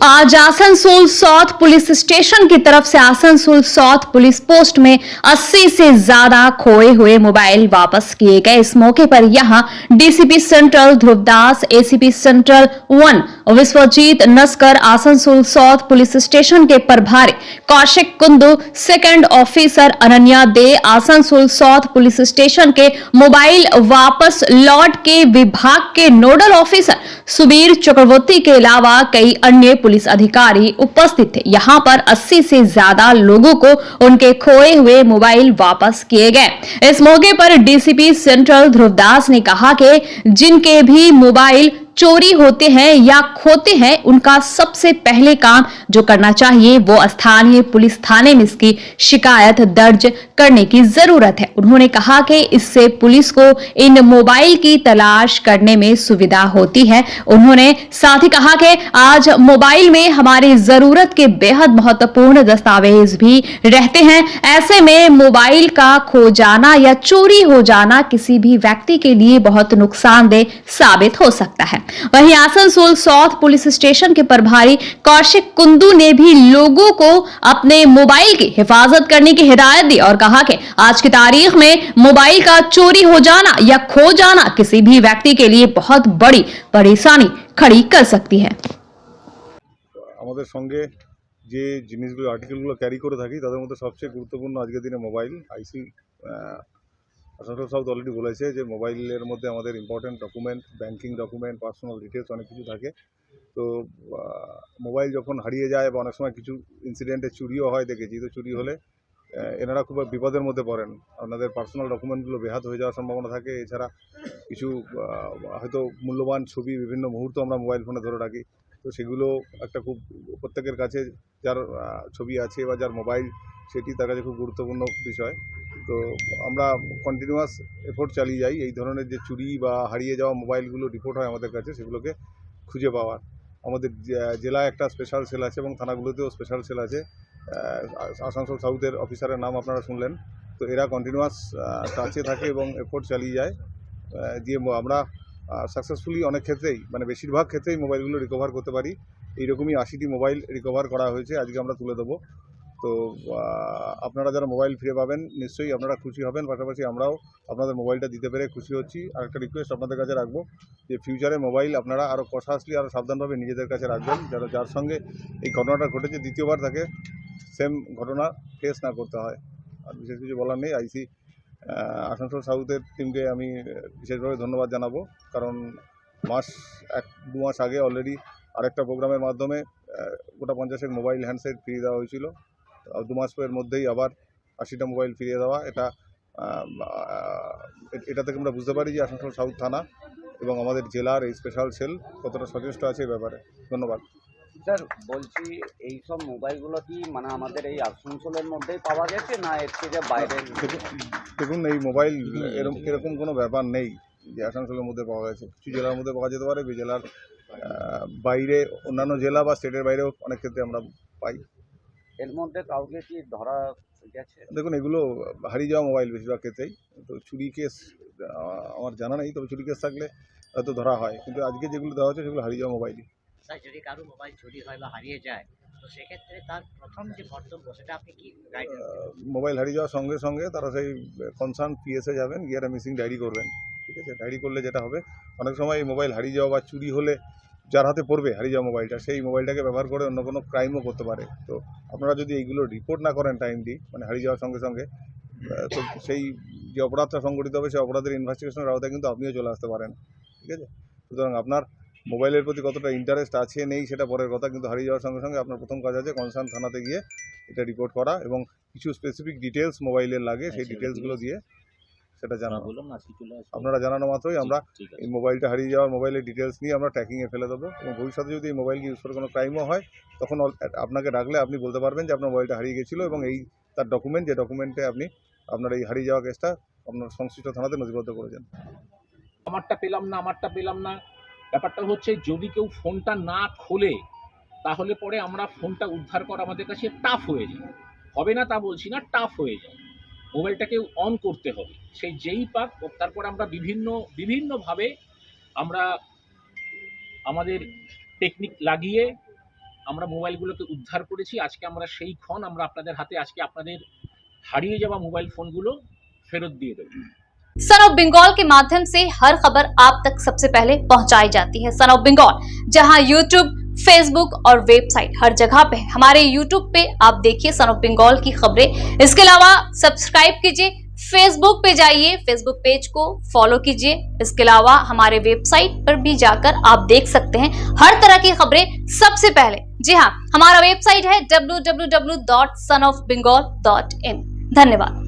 आज Asansol south police station की तरफ से आसनसोल साउथ पुलिस पोस्ट में 80 से ज्यादा खोए हुए मोबाइल वापस किए गए। इस मौके पर यहां DCP central Dhruvdas, ACP central 1 Biswajit Naskar, Asansol south police station के प्रभारी Kaushik Kundu, second officer Ananya De, Asansol south police station के मोबाइल वापस लौट के विभाग के नोडल ऑफिसर सुबीर चक्रवर्ती के अलावा कई अन्य पुलिस अधिकारी उपस्थित थे। यहां पर 80 से ज्यादा लोगों को उनके खोए हुए मोबाइल वापस किए गए। इस मौके पर डीसीपी सेंट्रल ध्रुवदास ने कहा कि जिनके भी मोबाइल चोरी होते हैं या खोते हैं, उनका सबसे पहले काम जो करना चाहिए वो स्थानीय पुलिस थाने में इसकी शिकायत दर्ज करने की जरूरत है। उन्होंने कहा कि इससे पुलिस को इन मोबाइल की तलाश करने में सुविधा होती है। उन्होंने साथ ही कहा कि आज मोबाइल में हमारी जरूरत के बेहद महत्वपूर्ण दस्तावेज भी रहते हैं। ऐसे में मोबाइल का खो जाना या चोरी हो जाना किसी भी व्यक्ति के लिए बहुत नुकसानदेह साबित हो सकता है। वहीं आसनसोल साउथ पुलिस स्टेशन के प्रभारी कौशिक कुंदू ने भी लोगों को अपने मोबाइल की हिफाजत करने की हिदायत दी और कहा कि आज की तारीख में मोबाइल का चोरी हो जाना या खो जाना किसी भी व्यक्ति के लिए बहुत बड़ी परेशानी खड़ी कर सकती है। আমাদের সঙ্গে যে জিনিসগুলো আর্টিকেলগুলো ক্যারি করে থাকি তাদের মধ্যে সবচেয়ে গুরুত্বপূর্ণ আজকের দিনে মোবাইল। আইসি আসানসোল সাউথ অলরেডি বলেছে যে মোবাইলের মধ্যে আমাদের important document, banking document, personal details অনেক কিছু থাকে। তো মোবাইল যখন হারিয়ে যায় বা অনেক সময় কিছু ইনসিডেন্টে চুরিও হয় দেখেছি, তো চুরি হলে এনারা খুব বিপদের মধ্যে পড়েন। আপনাদের পার্সোনাল ডকুমেন্টগুলো বেহাত হয়ে যাওয়ার সম্ভাবনা থাকে। এছাড়া কিছু হয়তো মূল্যবান ছবি, বিভিন্ন মুহূর্ত আমরা মোবাইল ফোনে ধরে রাখি। তো সেগুলো একটা খুব প্রত্যেকের কাছে যার ছবি আছে বা যার মোবাইল সেটি তার কাছে খুব গুরুত্বপূর্ণ বিষয়। তো আমরা কন্টিনিউয়াস এফোর্ট চালিয়ে যাই এই ধরনের যে চুরি বা হারিয়ে যাওয়া মোবাইলগুলো রিপোর্ট হয় আমাদের কাছে, সেগুলোকে খুঁজে পাওয়ার। আমাদের জেলায় একটা স্পেশাল সেল আছে এবং থানাগুলোতেও স্পেশাল সেল আছে। আসানসোল সাউথের অফিসারের নাম আপনারা শুনলেন। তো এরা কন্টিনিউয়াস টাচে থাকে এবং এফোর্ট চালিয়ে যায়। দিয়ে আমরা সাকসেসফুলি অনেক ক্ষেত্রেই, মানে বেশিরভাগ ক্ষেত্রেই মোবাইলগুলো রিকভার করতে পারি। এইরকমই 80টি মোবাইল রিকভার করা হয়েছে, আজকে আমরা তুলে দেবো। তো আপনারা যারা মোবাইল ফিরে পাবেন নিশ্চয়ই আপনারা খুশি হবেন, পাশাপাশি আমরাও আপনাদের মোবাইলটা দিতে পেরে খুশি হচ্ছি। আর একটা রিকোয়েস্ট আপনাদের কাছে রাখবো যে ফিউচারে মোবাইল আপনারা আরও কনসাসলি আরও সাবধানভাবে নিজেদের কাছে রাখবেন, যার সঙ্গে এই ঘটনাটা ঘটেছে দ্বিতীয়বার তাকে সেম ঘটনা ফেস না করতে হয়। আর বিশেষ কিছু বলার নেই। আইসি আসানসোল সাউথের টিমকে আমি বিশেষভাবে ধন্যবাদ জানাবো, কারণ দু মাস আগে অলরেডি আরেকটা প্রোগ্রামের মাধ্যমে গোটা 50 মোবাইল হ্যান্ডসেট ফিরিয়ে দেওয়া হয়েছিল। 2 মাসের মধ্যেই আবার 80টা মোবাইল ফিরিয়ে দেওয়া, এটা থেকে আমরা বুঝতে পারি যে আসানসোল সাউথ থানা এবং আমাদের জেলার এই স্পেশাল সেল কতটা সচেষ্ট আছে এই ব্যাপারে। ধন্যবাদ। স্যার, বলছি এই সব মোবাইলগুলো কি মানে আমাদের এই আসানসোলের মধ্যেই পাওয়া গেছে না এর থেকে বাইরে? দেখুন, এই মোবাইল এরকম কোনো ব্যাপার নেই যে আসানসোলের মধ্যে পাওয়া গেছে। কিছু জেলার মধ্যে পাওয়া যেতে পারে, জেলার বাইরে অন্যান্য জেলা বা স্টেটের বাইরেও অনেক ক্ষেত্রে আমরা পাই। এর মধ্যে কাউকে কি ধরা গেছে? দেখুন, এগুলো হারিয়ে যাওয়া মোবাইল বেশিরভাগ ক্ষেত্রেই। তো চুরি কেস আমার জানা নেই, তবে চুরি কেস থাকলে হয়তো ধরা হয়, কিন্তু আজকে যেগুলো দেওয়া হচ্ছে সেগুলো হারিয়ে যাওয়া মোবাইলই। স্যার, যদি কারো মোবাইল চুরি হয় বা হারিয়ে যায়, তো সেক্ষেত্রে তার প্রথম যে কর্তব্য সেটা আপনি কি গাইডেন্স? মোবাইল হারিয়ে যাওয়ার সঙ্গে সঙ্গে তারা সেই কনসার্ন পিএসে যাবেন, গিয়ে একটা মিসিং ডায়েরি করবেন। ঠিক আছে, ডায়েরি করলে যেটা হবে, অনেক সময় এই মোবাইল হারিয়ে যাওয়া বা চুরি হলে যার হাতে পড়বে হারিয়ে যাওয়া মোবাইলটা, সেই মোবাইলটাকে ব্যবহার করে অন্য কোনো ক্রাইমও করতে পারে। তো আপনারা যদি এইগুলো রিপোর্ট না করেন টাইমলি, মানে হারিয়ে যাওয়ার সঙ্গে সঙ্গে, তো সেই যে অপরাধটা সংঘটিত হবে সেই অপরাধের ইনভেস্টিগেশনের আওতায় কিন্তু আপনিও চলে আসতে পারেন। ঠিক আছে, সুতরাং আপনার মোবাইলের প্রতি কতটা ইন্টারেস্ট আছে নেই সেটা পরের কথা, কিন্তু হারিয়ে যাওয়ার সঙ্গে সঙ্গে আপনার প্রথম কাজ আছে কনসার্ন থানাতে গিয়ে এটা রিপোর্ট করা এবং কিছু স্পেসিফিক ডিটেলস মোবাইলের লাগে সেই ডিটেলসগুলো দিয়ে সেটা জানানো। আপনারা জানানো মাত্রই আমরা এই মোবাইলটা হারিয়ে যাওয়ার মোবাইলের ডিটেলস নিয়ে আমরা ট্র্যাকিংয়ে ফেলে দেবো এবং ভবিষ্যতে যদি এই মোবাইল ইউজ করে কোনো ক্রাইমও হয় তখন আপনাকে ডাকলে আপনি বলতে পারবেন যে আপনার মোবাইলটা হারিয়ে গেছিলো এবং এই তার ডকুমেন্ট, যে ডকুমেন্টে আপনি আপনার এই হারিয়ে যাওয়া কেসটা আপনার সংশ্লিষ্ট থানাতে নথিবদ্ধ করেছেন। আমারটা পেলাম না ব্যাপারটা হচ্ছে, যদি কেউ ফোনটা না খোলে তাহলে পরে আমরা ফোনটা উদ্ধার করা আমাদের কাছে টাফ হয়ে যায়। হবে না তা বলছি না, টাফ হয়ে যায়। মোবাইলটাকে অন করতে হবে, সেই যেই পাক তারপর আমরা বিভিন্নভাবে আমরা আমাদের টেকনিক লাগিয়ে আমরা মোবাইলগুলোকে উদ্ধার করেছি। আজকে আমরা সেই ক্ষণ আমরা আপনাদের হাতে আজকে আপনাদের হারিয়ে যাওয়া মোবাইল ফোনগুলো ফেরত দিয়ে দেবো। सन ऑफ बंगाल के माध्यम से हर खबर आप तक सबसे पहले पहुंचाई जाती है। सन ऑफ बंगाल जहां यूट्यूब, फेसबुक और वेबसाइट हर जगह पे है। हमारे यूट्यूब पे आप देखिए सन ऑफ बंगाल की खबरें। इसके अलावा सब्सक्राइब कीजिए, फेसबुक पे जाइए, फेसबुक पेज को फॉलो कीजिए। इसके अलावा हमारे वेबसाइट पर भी जाकर आप देख सकते हैं हर तरह की खबरें सबसे पहले। जी हाँ, हमारा वेबसाइट है www.sonofbengal.in। धन्यवाद।